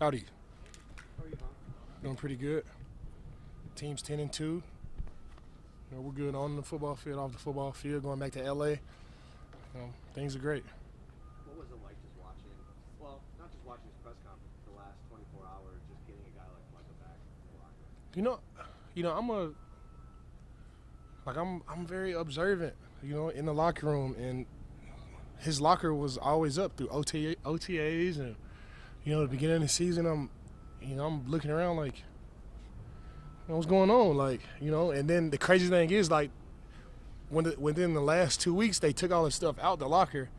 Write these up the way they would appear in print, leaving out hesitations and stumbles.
Howdy. How are you, Tom? Doing pretty good. Team's 10-2. You know, we're good on the football field, off the football field, going back to LA. Things are great. What was it like just watching, well, not just watching his press conference the last 24 hours, just getting a guy like Micah back in the locker room? I'm very observant, in the locker room, and his locker was always up through OTAs, and the beginning of the season, I'm looking around like, what's going on, and then the crazy thing is, within the last 2 weeks, they took all this stuff out the locker,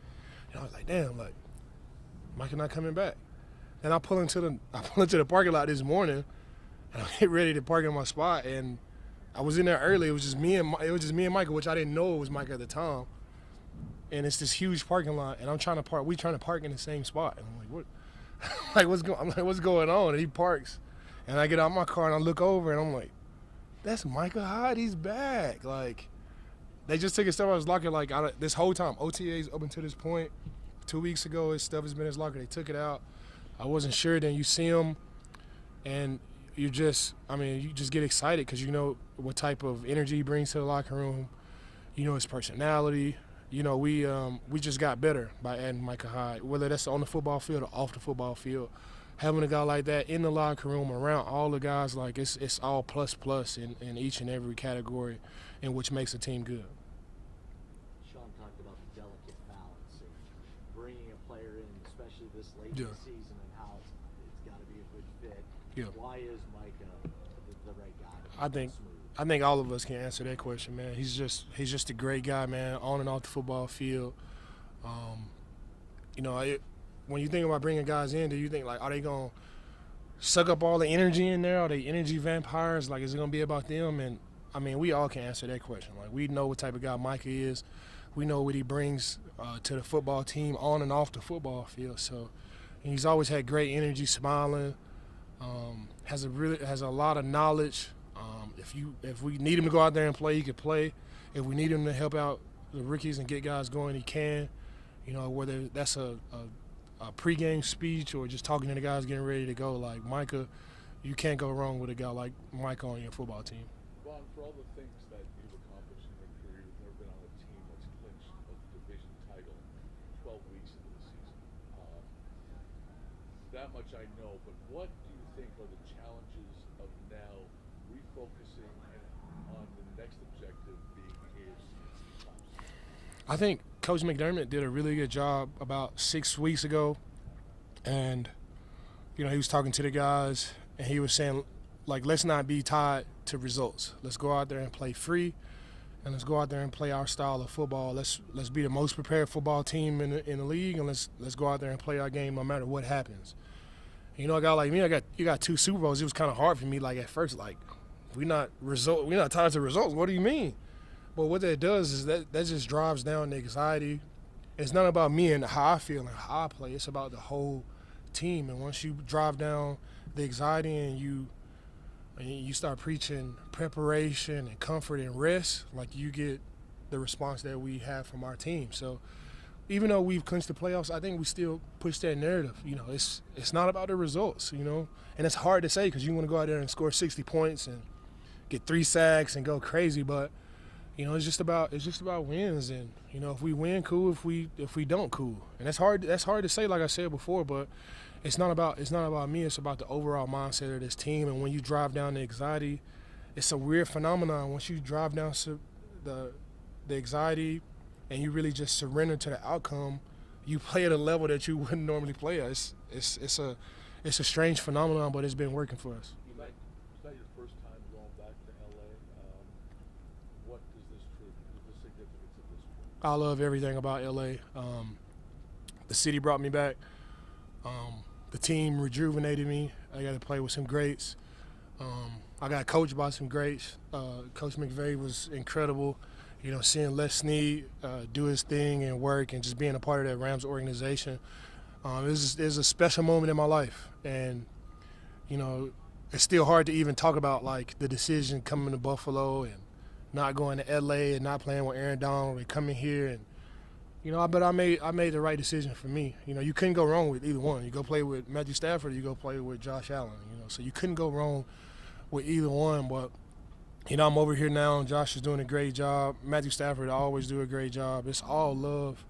and I was like, damn, Micah not coming back. And I pull into the parking lot this morning, and I get ready to park in my spot, and I was in there early. It was just me and Micah, which I didn't know it was Micah at the time. And it's this huge parking lot, and I'm trying to park. We trying to park in the same spot, and I'm like, what? What's going on? And he parks, and I get out my car and I look over, and I'm like, that's Micah Hyde. He's back. They just took his stuff out of his locker this whole time. OTAs up until this point. 2 weeks ago, his stuff has been in his locker. They took it out. I wasn't sure. Then you see him, and you just get excited because you know what type of energy he brings to the locker room. You know his personality. We just got better by adding Micah Hyde, whether that's on the football field or off the football field. Having a guy like that in the locker room around all the guys, it's all plus in each and every category, in which makes a team good. Sean talked about the delicate balance of bringing a player in, especially this late in the season, and how it's got to be a good fit. Yeah. Why is Micah the right guy? I think all of us can answer that question, man. He's just a great guy, man, on and off the football field. When you think about bringing guys in, do you think, are they going to suck up all the energy in there? Are they energy vampires? Is it going to be about them? And, we all can answer that question. We know what type of guy Micah is. We know what he brings to the football team on and off the football field. So he's always had great energy, smiling, has a lot of knowledge. If we need him to go out there and play, he can play. If we need him to help out the rookies and get guys going, he can. Whether that's a pregame speech or just talking to the guys getting ready to go, like Micah, you can't go wrong with a guy like Micah on your football team. Ron, for all the things that you've accomplished in your career, you've never been on a team that's clinched a division title 12 weeks into the season. That much I know, but what do you think are the challenges of now refocusing on the next objective being the AFC Playoffs? I think Coach McDermott did a really good job about 6 weeks ago, and he was talking to the guys, and he was saying, let's not be tied to results. Let's go out there and play free, and let's go out there and play our style of football. Let's be the most prepared football team in the league, and let's go out there and play our game no matter what happens. A guy like me, you got 2 Super Bowls. It was kind of hard for me, at first, we're not tied to results. What do you mean? But what that does is that just drives down the anxiety. It's not about me and how I feel and how I play. It's about the whole team. And once you drive down the anxiety and you start preaching preparation and comfort and rest, you get the response that we have from our team. So even though we've clinched the playoffs, I think we still push that narrative. It's not about the results, and it's hard to say because you want to go out there and score 60 points and get 3 sacks and go crazy, but it's just about wins, and if we win, cool. If we don't, cool. And that's hard to say, like I said before, but it's not about me. It's about the overall mindset of this team. And when you drive down the anxiety, it's a weird phenomenon. Once you drive down the anxiety, and you really just surrender to the outcome, you play at a level that you wouldn't normally play at. It's a strange phenomenon, but it's been working for us. Is that your first time going back to LA? What is the significance of this trip? I love everything about LA. The city brought me back. The team rejuvenated me. I got to play with some greats. I got coached by some greats. Coach McVay was incredible. Seeing Les Snead do his thing and work and just being a part of that Rams organization. It was a special moment in my life. And, it's still hard to even talk about, the decision coming to Buffalo and not going to L.A. and not playing with Aaron Donald and coming here and But I made the right decision for me. You couldn't go wrong with either one. You go play with Matthew Stafford, or you go play with Josh Allen. So you couldn't go wrong with either one. But I'm over here now, and Josh is doing a great job. Matthew Stafford always do a great job. It's all love.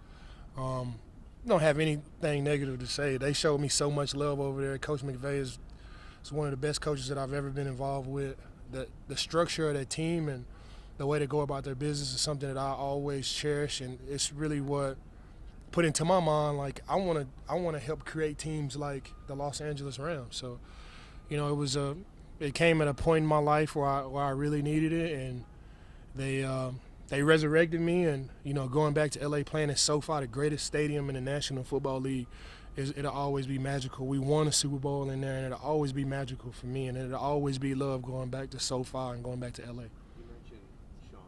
Don't have anything negative to say. They showed me so much love over there. Coach McVay is one of the best coaches that I've ever been involved with. The structure of that team and the way they go about their business is something that I always cherish, and it's really what put into my mind, like, I want to help create teams like the Los Angeles Rams. So, it came at a point in my life where I really needed it, and they resurrected me. And going back to LA, playing at SoFi, the greatest stadium in the National Football League, it'll always be magical. We won a Super Bowl in there, and it'll always be magical for me, and it'll always be love going back to SoFi and going back to LA. You mentioned Sean,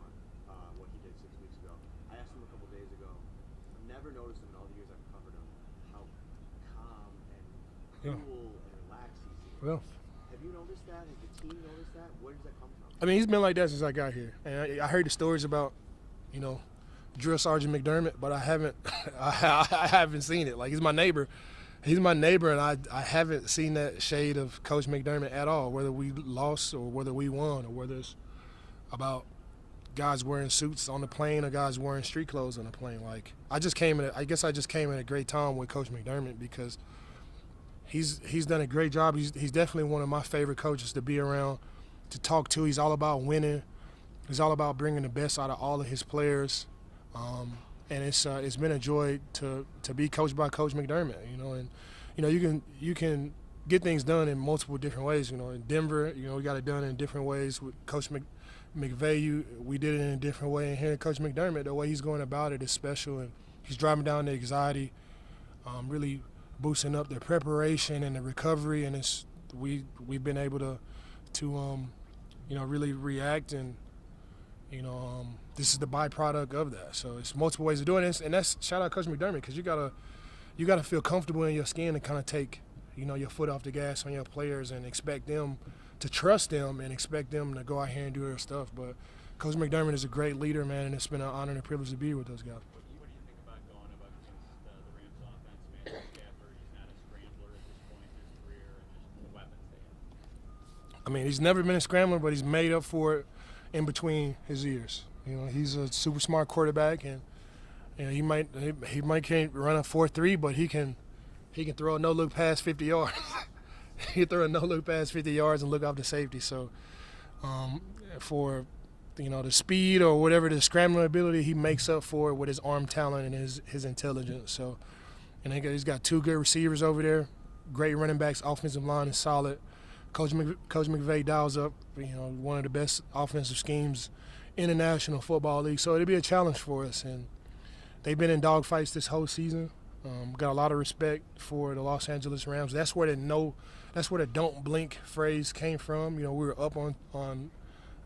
what he did 6 weeks ago. I asked him a couple days ago. I've never noticed him in all the years I've covered him, how calm and cool and relaxed he seems. Well, have you noticed that? Has the team noticed that? Where does that come from? I mean, he's been like that since I got here. And I heard the stories about, Drill Sergeant McDermott, but I haven't I haven't seen it. Like, he's my neighbor. He's my neighbor, and I haven't seen that shade of Coach McDermott at all, whether we lost or whether we won, or whether it's about guys wearing suits on the plane or guys wearing street clothes on the plane. Like, I guess I just came at a great time with Coach McDermott, because he's done a great job. He's definitely one of my favorite coaches to be around, to talk to. He's all about winning. He's all about bringing the best out of all of his players. And it's been a joy to be coached by Coach McDermott, and you can get things done in multiple different ways. In Denver, we got it done in different ways with Coach McVay. We did it in a different way, and here Coach McDermott, the way he's going about it is special, and he's driving down the anxiety, really boosting up their preparation and the recovery, and we've been able to really react, and this is the byproduct of that. So it's multiple ways of doing this, and that's shout out Coach McDermott, because you gotta feel comfortable in your skin and kind of take your foot off the gas on your players and expect them to trust them and expect them to go out here and do their stuff. But Coach McDermott is a great leader, man, and it's been an honor and a privilege to be with those guys. What do you think about going up against the Rams offense, man? Stafford, he's not a scrambler at this point in his career, and just the weapons they have. I mean, he's never been a scrambler, but he's made up for it in between his ears. He's a super smart quarterback, and he can't run a 4.3, but he can throw a no-look pass 50 yards. He can throw a no-look pass 50 yards and look off the safety. So for the speed or whatever, the scrambling ability, he makes up for it with his arm talent and his intelligence. So, and he's got two good receivers over there, great running backs. Offensive line is solid. Coach McVay dials up, one of the best offensive schemes in the National Football League. So it'll be a challenge for us, and they've been in dogfights this whole season. Got a lot of respect for the Los Angeles Rams. That's where the "don't blink" phrase came from. We were up on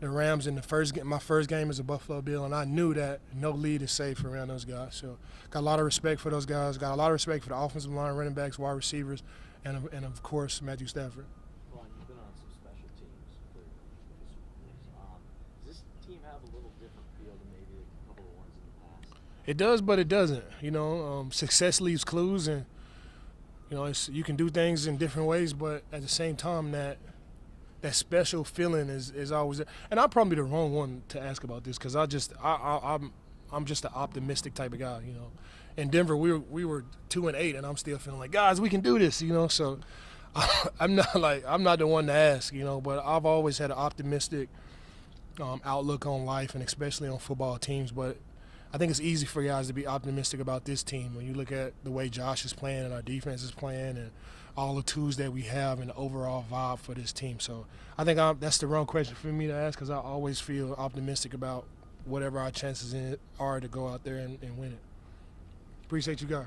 the Rams in my first game as a Buffalo Bill, and I knew that no lead is safe around those guys. So got a lot of respect for those guys. Got a lot of respect for the offensive line, running backs, wide receivers, and of course Matthew Stafford. Ron, you've been on some special teams for does this team have a little different feel than maybe a couple of ones in the past? It does, but it doesn't. Success leaves clues, and you can do things in different ways, but at the same time, that special feeling is always there. And I'm probably the wrong one to ask about this, because I'm just an optimistic type of guy. In Denver, we were 2-8, and I'm still feeling like, guys, we can do this. So I'm not the one to ask. But I've always had an optimistic outlook on life, and especially on football teams. But I think it's easy for guys to be optimistic about this team when you look at the way Josh is playing and our defense is playing and all the tools that we have and the overall vibe for this team. So I think that's the wrong question for me to ask, because I always feel optimistic about whatever our chances are to go out there and win it. Appreciate you guys.